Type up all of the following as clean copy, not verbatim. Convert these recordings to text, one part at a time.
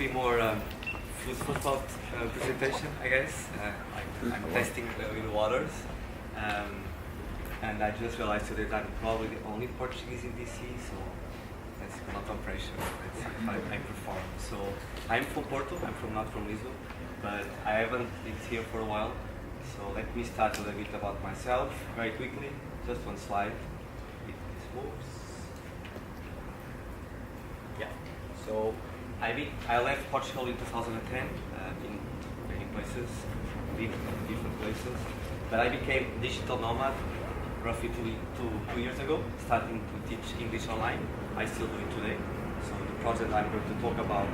be more food for thought presentation, I guess. I'm testing the waters. And I just realized today that I'm probably the only Portuguese in DC, so that's not on pressure. Let's see if I perform. So I'm from Porto, not from Lisbon, but I haven't lived here for a while. So let me start a little bit about myself very quickly. Just one slide. If this moves. Yeah. So I left Portugal in 2010 in many places, different places. But I became digital nomad roughly two years ago, starting to teach English online. I still do it today. So the project I'm going to talk about,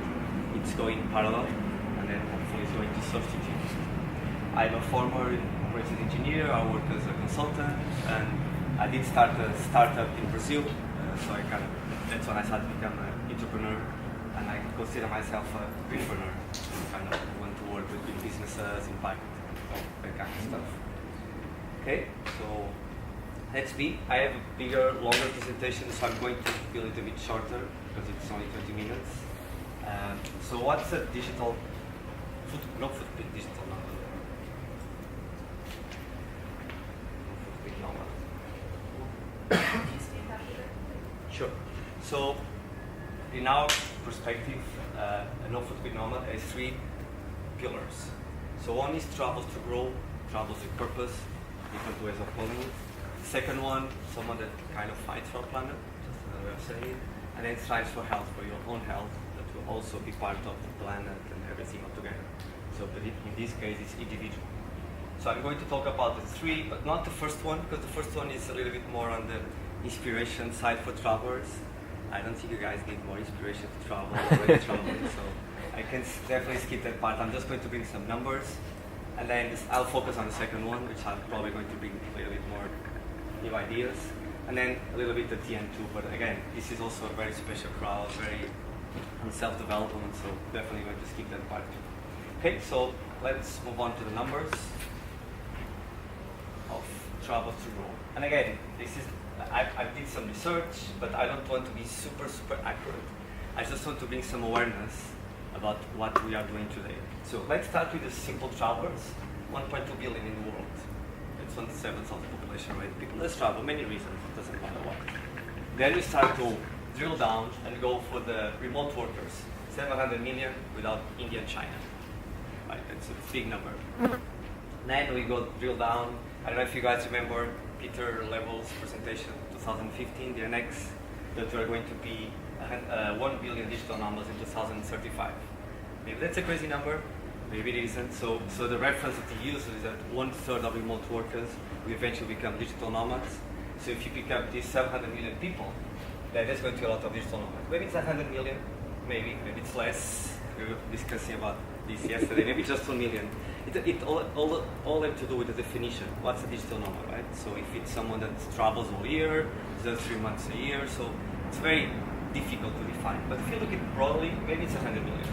it's going parallel, and then hopefully it's going to substitute. I'm a former operations engineer. I work as a consultant, and I did start a startup in Brazil. So that's when I started to become an entrepreneur, and I consider myself a entrepreneur. Kind of want to work with big businesses, impact, that kind of stuff. Okay, so let's be. I have a bigger, longer presentation, so I'm going to be a little bit shorter because it's only 20 minutes. So what's a digital no-footprint digital nomad? Sure. So, in our perspective, a no-footprint nomad has three pillars. So one is travels to grow, travels with purpose, different ways of calling it. Second one, someone that kind of fights for our planet, just another way of saying it. And then strives for health, for your own health, that will also be part of the planet and everything altogether. So, but in this case, it's individual. So I'm going to talk about the three, but not the first one, because the first one is a little bit more on the inspiration side for travelers. I don't think you guys need more inspiration to travel already traveling, so I can definitely skip that part. I'm just going to bring some numbers, and then I'll focus on the second one, which I'm probably going to bring a little bit more new ideas, and then a little bit at the end too. But again, this is also a very special crowd, very on self-development, so definitely going to skip that part too. Okay, so let's move on to the numbers of travel to grow. And again, this is I did some research, but I don't want to be super accurate. I just want to bring some awareness about what we are doing today. So let's start with the simple travelers. 1.2 billion in the world. It's 1/7 of the population rate. People that travel, many reasons, it doesn't matter what. Then we start to drill down and go for the remote workers. 700 million without India and China. Right, that's a big number. Then we go drill down. I don't know if you guys remember Peter Level's presentation, 2015, the annex, that we're going to be 1 billion digital nomads in 2035. Maybe that's a crazy number, maybe it isn't. So the reference that he uses is that 1/3 of remote workers will eventually become digital nomads. So if you pick up these 700 million people, then there's going to be a lot of digital nomads. Maybe it's 100 million, maybe it's less. We were discussing about this yesterday, maybe just 1 million. It all have to do with the definition. What's a digital nomad, right? So if it's someone that travels all year, does 3 months a year, so it's very difficult to define. But if you look at it broadly, maybe it's 100 million.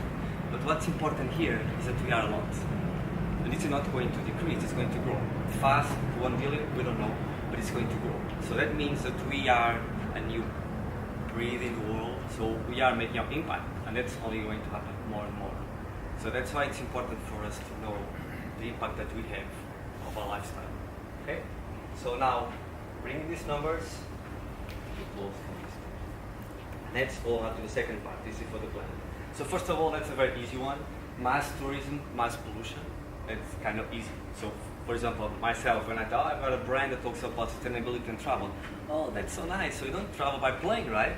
But what's important here is that we are a lot. And it's not going to decrease, it's going to grow. Fast, 1 billion, we don't know, but it's going to grow. So that means that we are a new breed in the world, so we are making our impact, and that's only going to happen more and more. So that's why it's important for us to know the impact that we have of our lifestyle. Okay? So now, bringing these numbers, let's go on to the second part. This is for the planet. So first of all, that's a very easy one. Mass tourism, mass pollution. It's kind of easy. So for example, myself, when I thought I've got a brand that talks about sustainability and travel. Oh, that's so nice. So you don't travel by plane, right?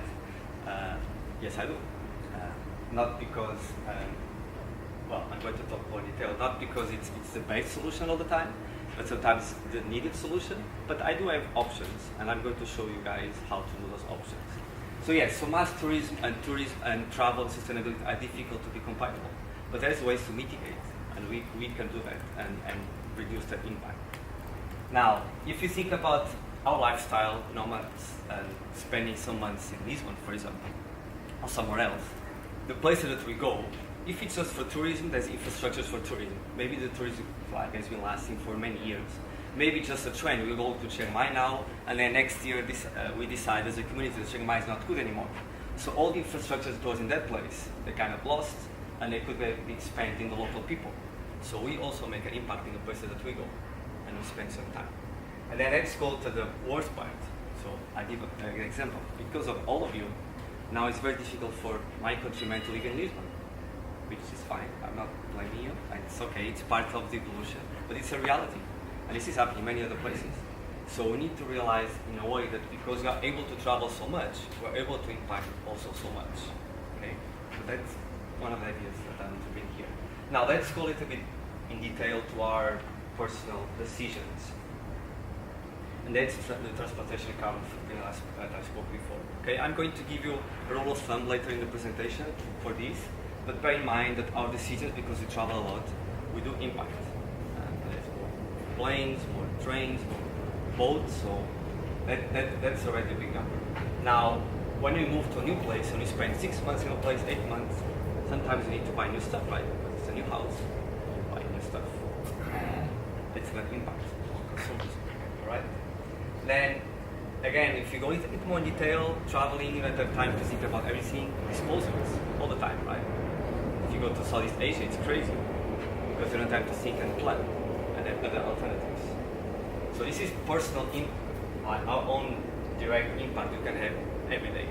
Yes, I do. Not because well, I'm going to talk more in detail, not because it's the best solution all the time, but sometimes the needed solution. But I do have options, and I'm going to show you guys how to do those options. So yes, so mass tourism and travel and sustainability are difficult to be compatible, but there's ways to mitigate, and we can do that and reduce that impact. Now, if you think about our lifestyle, nomads, and spending some months in Lisbon, for example, or somewhere else, the places that we go, if it's just for tourism, there's infrastructures for tourism. Maybe the tourism flag has been lasting for many years. Maybe just a trend, we go to Chiang Mai now, and then next year we decide as a community that Chiang Mai is not good anymore. So all the infrastructure that was in that place, they kind of lost, and it could be spent in the local people. So we also make an impact in the places that we go, and we spend some time. And then let's go to the worst part. So I give an example. Because of all of you, now it's very difficult for my countrymen to live in Lisbon, which is fine. I'm not blaming you. It's okay. It's part of the evolution, but it's a reality, and this is happening in many other places. So we need to realize in a way that because we are able to travel so much, we're able to impact also so much. Okay, so that's one of the ideas that I want to bring here. Now let's go a little bit in detail to our personal decisions. And that's the transportation carbon footprint that I spoke before. Okay, I'm going to give you a rule of thumb later in the presentation for this, but bear in mind that our decisions, because we travel a lot, we do impact. There's more planes, more trains, more boats, so that's already a big number. Now, when we move to a new place and we spend 6 months in a place, 8 months, sometimes you need to buy new stuff, right? Because it's a new house, you buy new stuff. It's going to impact on consumers, all right? Then, again, if you go a little bit more in detail, traveling, you don't have time to think about everything, disposals all the time, right? If you go to Southeast Asia, it's crazy, because you don't have time to think and plan, and have other alternatives. So this is personal our own direct impact you can have every day.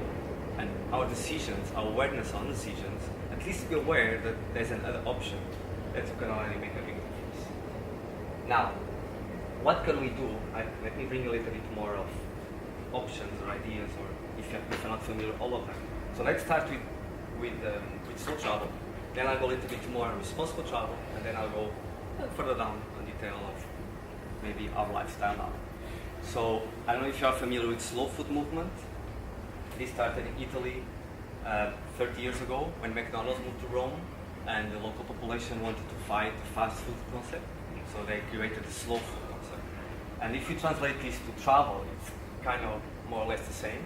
And our decisions, our awareness on decisions, at least be aware that there's another option that can already make a big difference. Now, what can we do? Let me bring a little bit more of options or ideas, or if you're not familiar with all of them. So let's start with slow travel. Then I'll go a little bit more on responsible travel, and then I'll go further down on detail of maybe our lifestyle now. So I don't know if you are familiar with slow food movement. This started in Italy 30 years ago when McDonald's moved to Rome, and the local population wanted to fight the fast food concept. So they created the slow food concept. And if you translate this to travel, it's kind of more or less the same.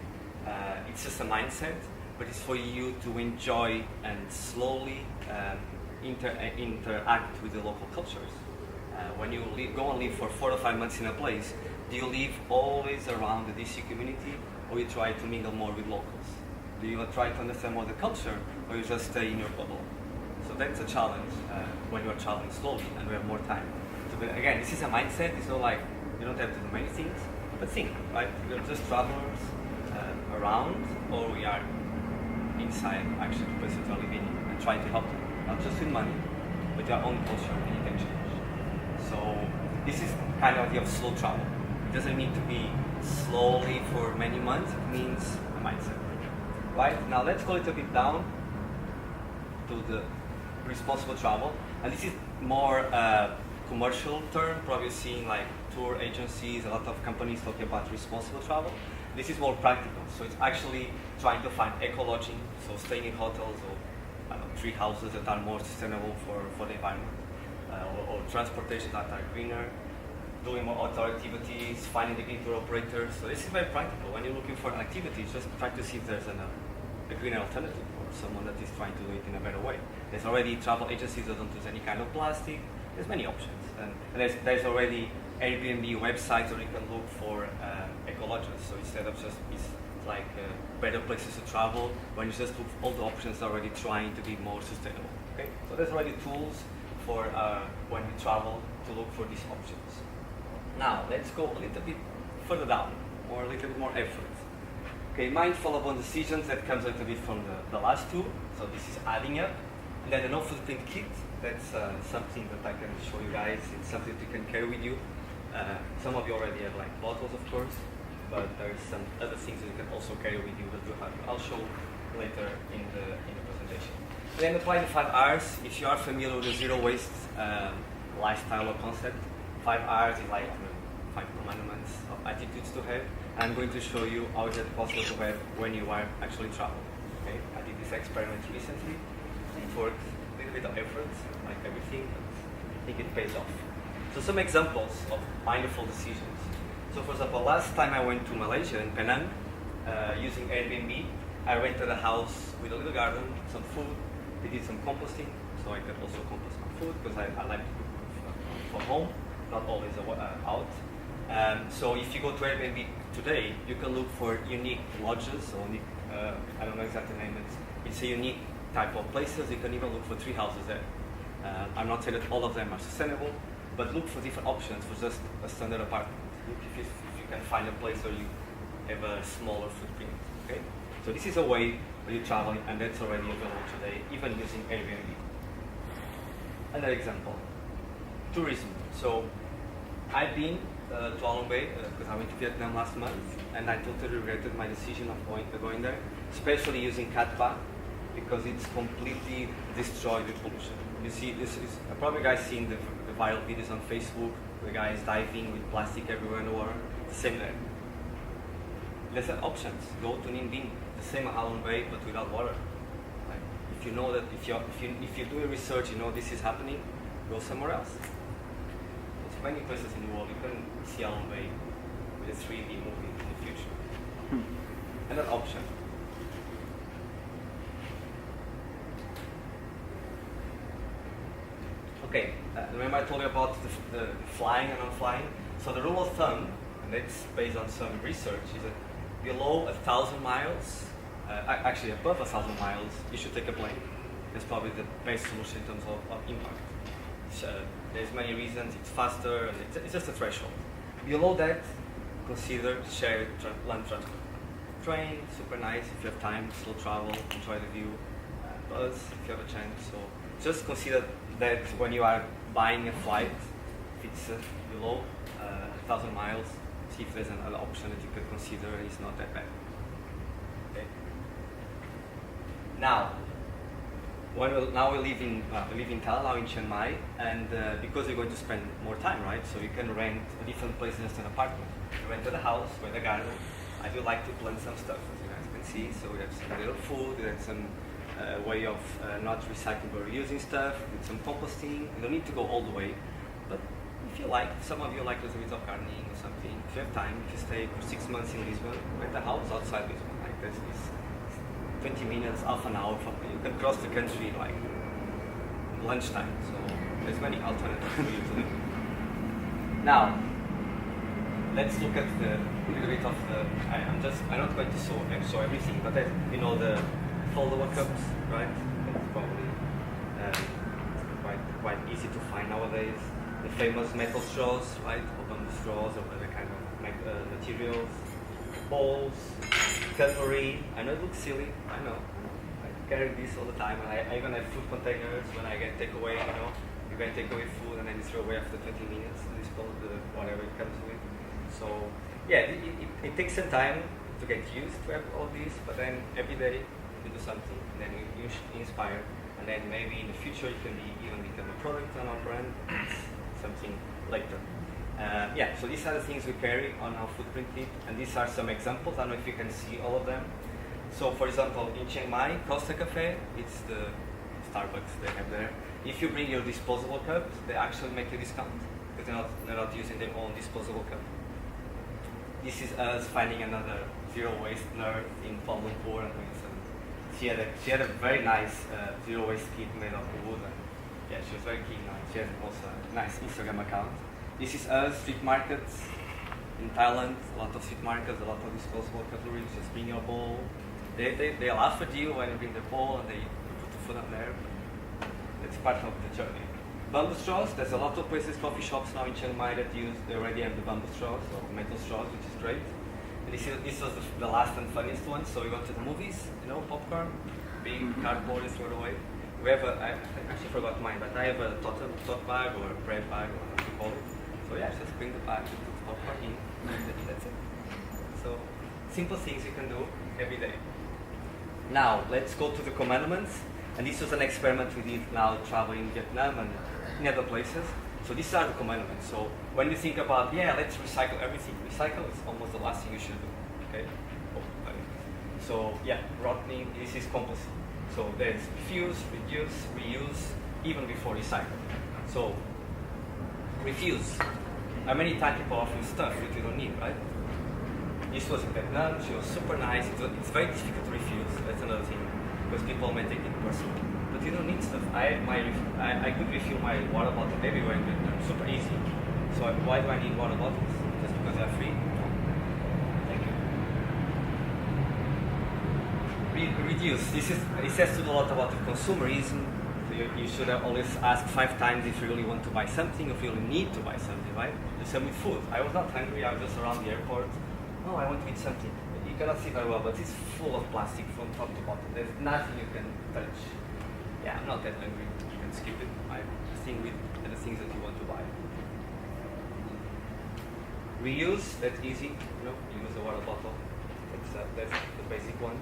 It's just a mindset, but it's for you to enjoy and slowly interact with the local cultures. When you go and live for 4 or 5 months in a place, do you live always around the DC community, or you try to mingle more with locals? Do you try to understand more the culture, or you just stay in your bubble? So that's a challenge when you're traveling slowly and we have more time. So again, this is a mindset. It's not like you don't have to do many things, but think, right? We're just travelers around, or we are inside actually the places we're living in and trying to help them, not just with money, but your own culture and you can change. So this is kind of the idea of slow travel. It doesn't need to be slowly for many months. It means a mindset. Right? Now let's go a little bit down to the responsible travel. And this is more commercial term, probably seeing like tour agencies, a lot of companies talking about responsible travel. This is more practical. So it's actually trying to find eco-lodging, so staying in hotels or tree houses that are more sustainable for the environment. Or transportation that are greener, doing more outdoor activities, finding the green tour operators. So this is very practical. When you're looking for an activity, just try to see if there's a greener alternative or someone that is trying to do it in a better way. There's already travel agencies that don't use any kind of plastic. There's many options. And there's already Airbnb websites where you can look for eco-lodges. So instead of just like better places to travel, when you just look for all the options already trying to be more sustainable. Okay? So there's already tools for when we travel to look for these options. Now let's go a little bit further down, or a little bit more effort. Okay, mindful of decisions, that comes a little bit from the last two. So this is adding up, and then the no-footprint kit. That's something that I can show you guys. It's something that you can carry with you. Some of you already have like bottles, of course, but there's some other things that you can also carry with you that you have. I'll show later in the presentation. Then apply the 5 R's. If you are familiar with the zero waste lifestyle or concept, 5 R's is like 5 commandments of attitudes to have. I'm going to show you how is it possible to have when you are actually traveling. Okay? I did this experiment recently. It worked. A little bit of effort, like everything, but I think it pays off. So some examples of mindful decisions. So for example, last time I went to Malaysia in Penang, using Airbnb, I rented a house with a little garden, some food. We did some composting, so I could also compost my food because I like to cook from home, not always out. So if you go to Airbnb today, you can look for unique lodges, or unique, I don't know exactly the name, it's a unique type of places. You can even look for tree houses there. I'm not saying that all of them are sustainable, but look for different options for just a standard apartment. Look if you can find a place where you have a smaller footprint. Okay, so this is a way where you travel, and that's already available today, even using Airbnb. Another example, tourism. So I've been to Along Bay because I went to Vietnam last month, and I totally regretted my decision of going there, especially using Cat because it's completely destroyed the pollution. You see, this is probably guys seen the viral videos on Facebook. The guy is diving with plastic everywhere in the water. Same there. There's options. Go to Ninh Binh, the same as Halong Bay, but without water. Like, if you know that, if you do a research, you know this is happening, go somewhere else. There's many places in the world you can see Halong Bay with a 3D movie in the future. Another option. Okay, remember I told you about the flying and non-flying? So the rule of thumb, and it's based on some research, is that below 1,000 miles, actually above 1,000 miles, you should take a plane. That's probably the best solution in terms of impact. There's many reasons, it's faster, and it's just a threshold. Below that, consider shared land transport. Train, super nice if you have time, slow travel, enjoy the view. Bus, if you have a chance. So just consider that when you are buying a flight, if it's below 1,000 miles, see if there's another option that you could consider, and it's not that bad. Okay. Now we live in Talalao in Chiang Mai, and because you're going to spend more time, right? So you can rent a different place than just an apartment. You rented a house with a garden. I do like to plant some stuff, as you guys can see. So we have some little food, we have some way of not recycling or reusing stuff, with some composting. You don't need to go all the way, but if you like, some of you like a little bit of gardening or something, if you have time, if you stay for 6 months in Lisbon, rent a house outside Lisbon, like this is 20 minutes, half an hour from you can cross the country like lunchtime, so there's many alternatives for you to do. Now, let's look at a little bit of the, I'm not going to show everything, but you know the foldable cups, right? That's probably quite easy to find nowadays. The famous metal straws, right? Open the straws or other kind of materials. Bowls, cutlery. I know it looks silly, I know. I carry this all the time, and I even have food containers when I get takeaway, you know. You can take away food and then you throw away after 20 minutes, and dispose whatever it comes with. So, yeah, it takes some time to get used to have all this, but then every day you do something, and then you inspire, and then maybe in the future you can even become a product on our brand, something later. Yeah, so these are the things we carry on our footprint kit, and these are some examples. I don't know if you can see all of them. So, for example, in Chiang Mai, Costa Cafe, it's the Starbucks they have there. If you bring your disposable cups, they actually make a discount because they're not using their own disposable cup. This is us finding another zero waste nerd in Kuala Lumpur, and she had a very nice zero waste kit made of wood. And yeah, she was very keen on it. She has also a nice Instagram account. This is us, street markets in Thailand, a lot of street markets, a lot of disposable cutlery, just bring your bowl. They laugh at you when you bring the bowl and they put the food up there. It's part of the journey. Bamboo straws, there's a lot of places, coffee shops now in Chiang Mai that they already have the bamboo straws or metal straws, which is great. And this was the last and funniest one. So we went to the movies, you know, popcorn, big cardboard is thrown away. We have I actually forgot mine, but I have a tote bag or a bread bag or whatever you call it. So yeah, just bring the bag, put the popcorn in, and that's it. So simple things you can do every day. Now let's go to the commandments. And this was an experiment we did now traveling in Vietnam and in other places. So these are the commandments. So when you think about, yeah, let's recycle everything. Recycle is almost the last thing you should do. Okay. So yeah, rotting. This is compulsory. So there's refuse, reduce, reuse, even before recycle. So refuse. How many times people offer you stuff that you don't need, right? This was in Vietnam. She was super nice. It's very difficult to refuse. That's another thing, because people may take it personally. But you don't need stuff. I could refill my water bottle everywhere in Vietnam. Super easy. So why do I need water bottles? Just because they're free? No. Thank you. reduce. It says to do a lot about the consumerism. So you should always ask 5 times if you really want to buy something, if you really need to buy something, right? The same with food. I was not hungry, I was just around the airport. No, I want to eat something. You cannot see very well, but it's full of plastic from top to bottom. There's nothing you can touch. Yeah, I'm not that hungry. You can skip it. I think with the things that you want to buy. Reuse, that's easy. Use a water bottle. That's the basic one.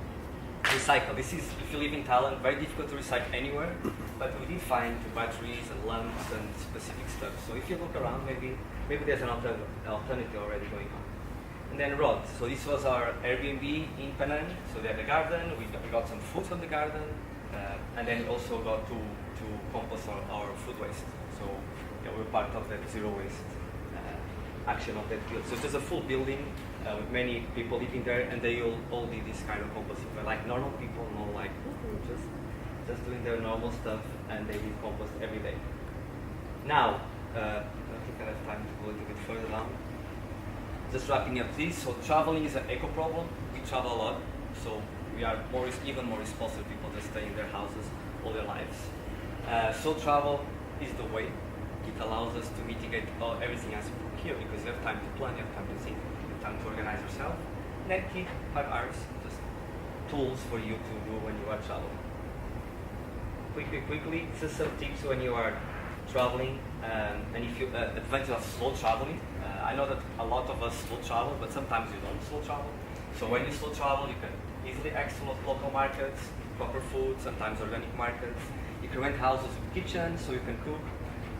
Recycle. This is, if you live in Thailand, very difficult to recycle anywhere, but we did find batteries and lamps and specific stuff. So if you look around, maybe there's an alternative already going on. And then rods. So this was our Airbnb in Penang. So they had a garden. We got some food from the garden, and then we also got to compost our food waste. So yeah, we're part of that zero waste action of that build. So it's just a full building with many people living there, and they all did this kind of composting. But like normal people, not like just doing their normal stuff, and they did compost every day. Now, I think I have time to go a little bit further down. Just wrapping up this. So traveling is an eco problem. We travel a lot, so we are even more responsible people that stay in their houses all their lives. So travel is the way. It allows us to mitigate everything else here because you have time to plan, you have time to think, you have time to organize yourself. And then keep 5 hours, just tools for you to do when you are traveling. Quickly, just some tips when you are traveling, and if you advantage of slow traveling. I know that a lot of us slow travel, but sometimes you don't slow travel. So when you slow travel, you can easily access local markets, proper food, sometimes organic markets. You can rent houses with kitchens, so you can cook.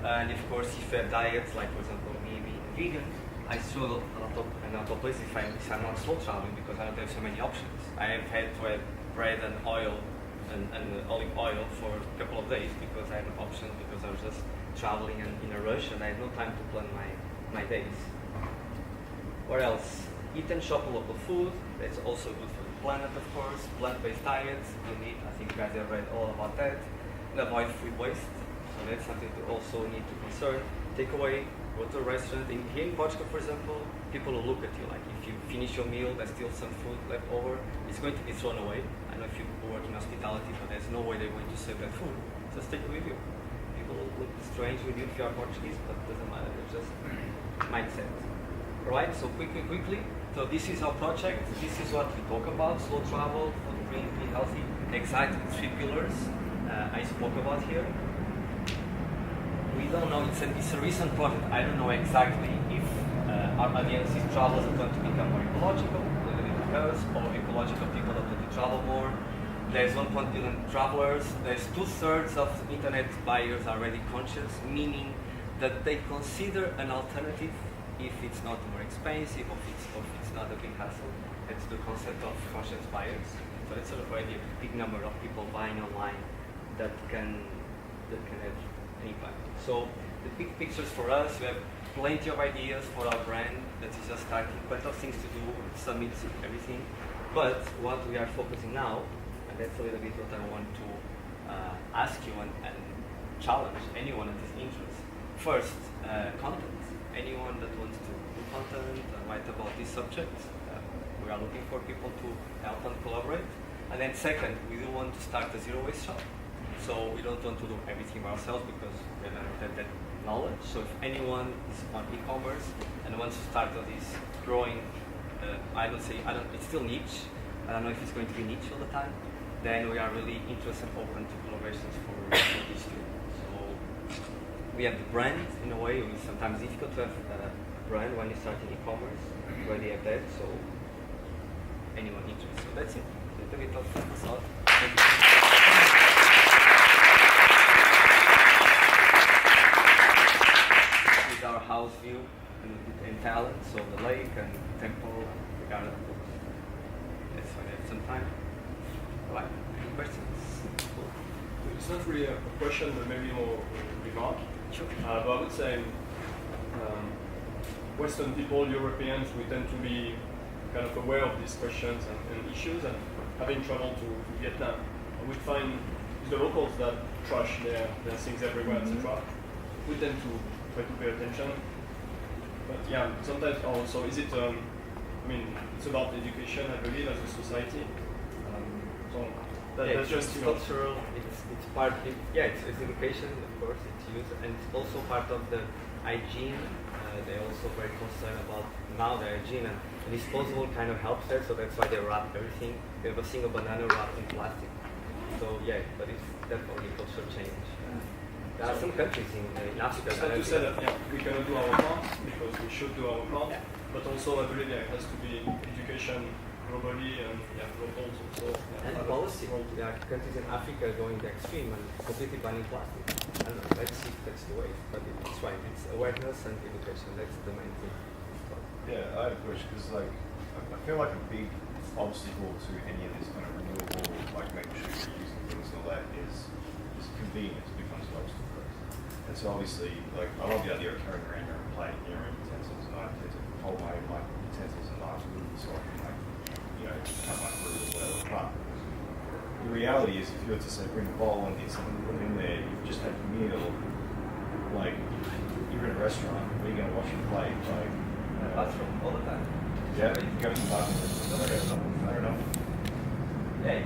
And of course, if you have diets, like for example me being vegan, I struggle a lot of places if I'm not slow traveling because I don't have so many options. I have had to have bread and oil and olive oil for a couple of days because I had no options because I was just traveling and in a rush and I had no time to plan my days. What else? Eat and shop local food. That's also good for the planet, of course. Plant-based diets. You need, I think you guys have read all about that. And avoid food waste. So that's something to also need to concern. Take away, go to a restaurant. Here in Portugal, for example, people will look at you like if you finish your meal, there's still some food left over, it's going to be thrown away. I know if you work in hospitality, but there's no way they're going to save that food. Just take it with you. People will look strange with you if you are Portuguese, but it doesn't matter. It's just mindset. Alright, so quickly. So this is our project. This is what we talk about: slow travel, footprint, be healthy. Exactly 3 pillars I spoke about here. We don't know, it's a recent project. I don't know exactly if our audience's travels are going to become more ecological, a little bit because, or ecological people are going to travel more. There's 1 billion travelers. There's 2/3 of internet buyers are already conscious, meaning that they consider an alternative if it's not more expensive or if it's not a big hassle. That's the concept of conscious buyers. So it's already a big number of people buying online that can have an impact. So the big pictures for us, we have plenty of ideas for our brand that is just starting, plenty of things to do, summits, everything. But what we are focusing now, and that's a little bit what I want to ask you and challenge anyone that is interested. First, content. Anyone that wants to do content and write about this subject, we are looking for people to help and collaborate. And then second, we do want to start a zero waste shop. So we don't want to do everything by ourselves because we don't have that knowledge. So if anyone is on e-commerce and wants to start this growing, it's still niche. I don't know if it's going to be niche all the time. Then we are really interested and open to collaborations for this too. So we have the brand in a way. It's sometimes difficult to have a brand when you start in e-commerce. We already have that. So anyone interested. So that's it. A little bit of thought. Thank you. Our house view in Thailand, so the lake and temple, the garden. Yes, I have some time. Right, any questions? It's not really a question, but maybe more a remark. Sure. But I would say Western people, Europeans, we tend to be kind of aware of these questions and issues, and having traveled to Vietnam, we find the locals that trash their things everywhere, etc. We tend to try to pay attention. But yeah, sometimes also, is it, it's about education, I believe, as a society. So wrong. Yeah, That's it's just cultural. It's part. It's education, of course. It's used, and it's also part of the hygiene. They're also very concerned about now the hygiene, and disposable kind of helps there. So that's why they wrap everything. They have a single banana wrapped in plastic. So yeah, but it's definitely a cultural change. There are some countries in Africa. It's not to say that we cannot do our part, because we should do our part, but also I believe there has to be education globally and locals also. And policy. There are countries in Africa going the extreme and completely banning plastic. I don't know, let's see if that's the way. But it's right. It's awareness and education. That's the main thing. Yeah, I have a question because I feel like a big obstacle to any of this kind of renewable, like making sure you're using things and all that is convenience becomes an obstacle. And so obviously, like I love the idea of carrying around your own plate, your own utensils, and I tend to hold my utensils and knives with me so I can cut my fruit or whatever. But the reality is, if you were to say bring a bowl and get something put in there, you've just had your meal. Like you're in a restaurant, where are you going to wash your plate? Like bathroom all the time. yeah, you go to the bathroom. I don't know. Yeah,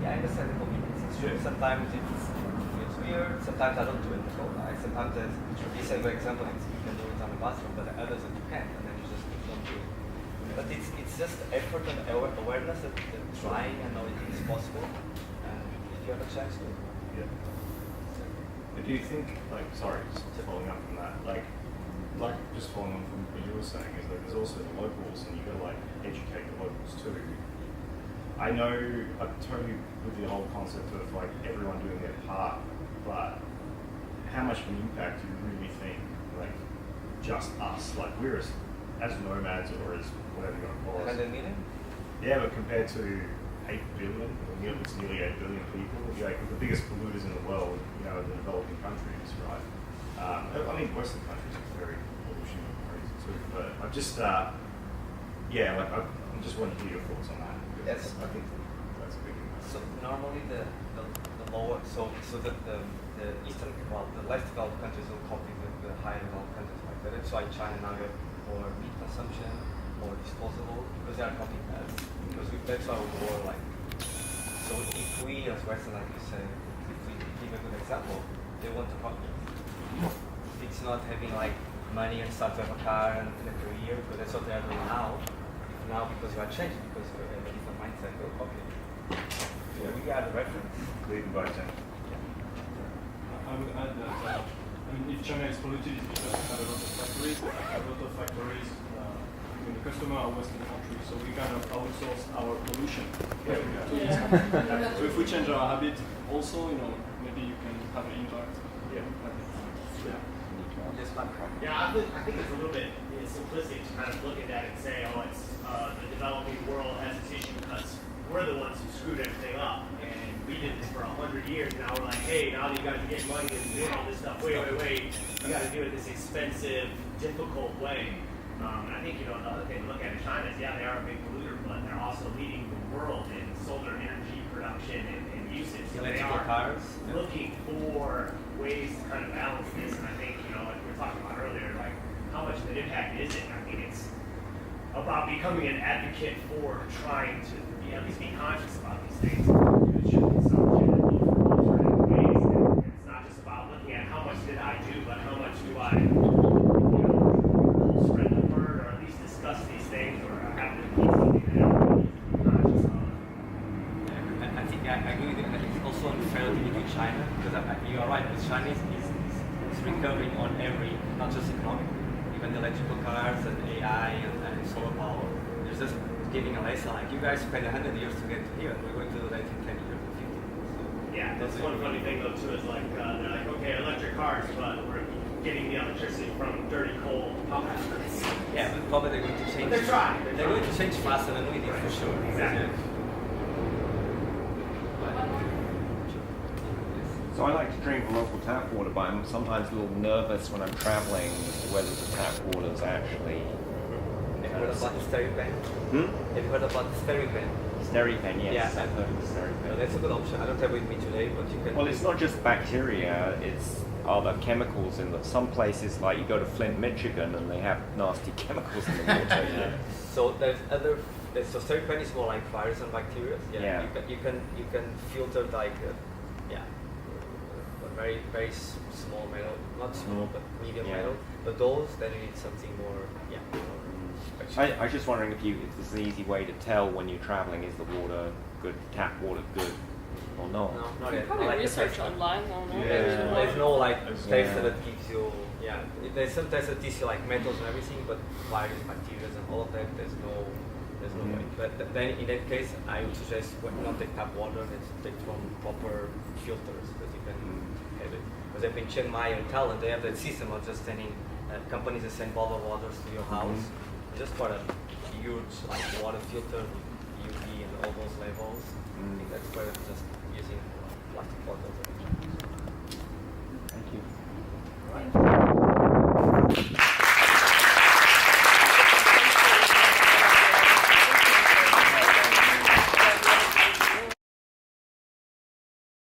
I understand the convenience. It's true. Sometimes it's weird. Sometimes I don't do it at all. Sometimes this is an example. You can do it on the bathroom, but the others that you can't, and then you just don't do it. But it's just effort and awareness that trying and knowing it is possible. And if you have a chance to. Yeah. But do you think, like, sorry, just following up from that, like just following on from what you were saying, is that there's also the locals, and you've got to like educate the locals too. I know I'm totally with the whole concept of like everyone doing their part, but how much of an impact do you really think, like, just us, like we're as nomads or as whatever you want to call us? 100 million? Yeah, but compared to 8 billion, it's nearly 8 billion people, like the biggest polluters in the world, in the developing countries, right? I mean, Western countries are very pollution crazy too, but I'm just, I'm just wanting to hear your thoughts on that. Yes. I think that's a big impact. So normally the lower, so the eastern, the less developed countries will copy the higher developed countries, right? So that's why China now have more meat consumption, more disposable, because they are copying us. Because that's why we're more like. So if we as Western, like you say, if we give a good example, they want to copy us. It's not having like money and start to have a car and a career, because that's what they are doing now. Now because we are changing, because we have a different mindset, we'll copy. So we are the reference. Leading by example. I would add that, if China is polluted, it's because we have a lot of factories. The customer are Western countries, so we kind of outsource our pollution to these countries. So if we change our habit, also, maybe you can have an impact. Yeah, I think it's a little bit simplistic to kind of look at that and say, it's the developing world has this issue because we're the ones who screwed everything up, and we did this for 100 years. Now we're like, hey, now that you guys are getting money and doing all this stuff, wait, you got to do it this expensive, difficult way. And I think the other thing to look at in China is, they are a big polluter, but they're also leading the world in solar energy production and usage. So they Electrical are cars. looking for ways to kind of balance this, and I think, like we were talking about earlier, like how much of an impact is it? I think it's about becoming an advocate for trying to at least be conscious about these things, reduce your consumption, and look for alternative ways. And it's not just about looking at how much did I do, but how much do I, spread the word, or at least discuss these things, or have the something that everybody needs to be conscious of. I think I agree with you. I think it's also unfair to between China, because you are right, because China is recovering on every, not just economic, even the electrical cars and AI and solar power. There's just giving a lesson, like you guys spent 100 years to get to here, and we're going to do that in 10 years or 50. So Yeah, that's one funny thing though too, is like, they're like, okay, electric cars, but we're getting the electricity from dirty coal power plants. yeah, but probably they're going to change. But they're trying. They're going to change faster than we did, for sure. Exactly. So I like to drink local tap water, but I'm sometimes a little nervous when I'm traveling as to whether the tap water is actually... Have you heard about the Steripen? Have you heard about the Steripen? Steripen, yes. Yeah. I've heard of the Steripen. No, that's a good option. I don't have it with me today, but you can... Well, it's not just bacteria, it's other chemicals in some places, like you go to Flint, Michigan, and they have nasty chemicals in the water. So there's so steripene is more like virus and bacteria. Yeah. You can filter like very very small metal, not small but medium metal. But those then you need something more I was just wondering if there's an easy way to tell when you're traveling, is the water good, tap water good or not? No, not yet. Probably Not like research online, I don't know. There's no like test Yeah. that gives you there's some tests that gives you like metals and everything, but virus, bacteria and all of that there's no way. But then in that case I would suggest not take tap water, let's take from proper filters that you can have it. Because up in Chiang Mai and Thailand they have that system of just sending companies that send bottled waters to your house. Just for a huge like water filter with UV and all those levels. I think that's better than just using plastic water.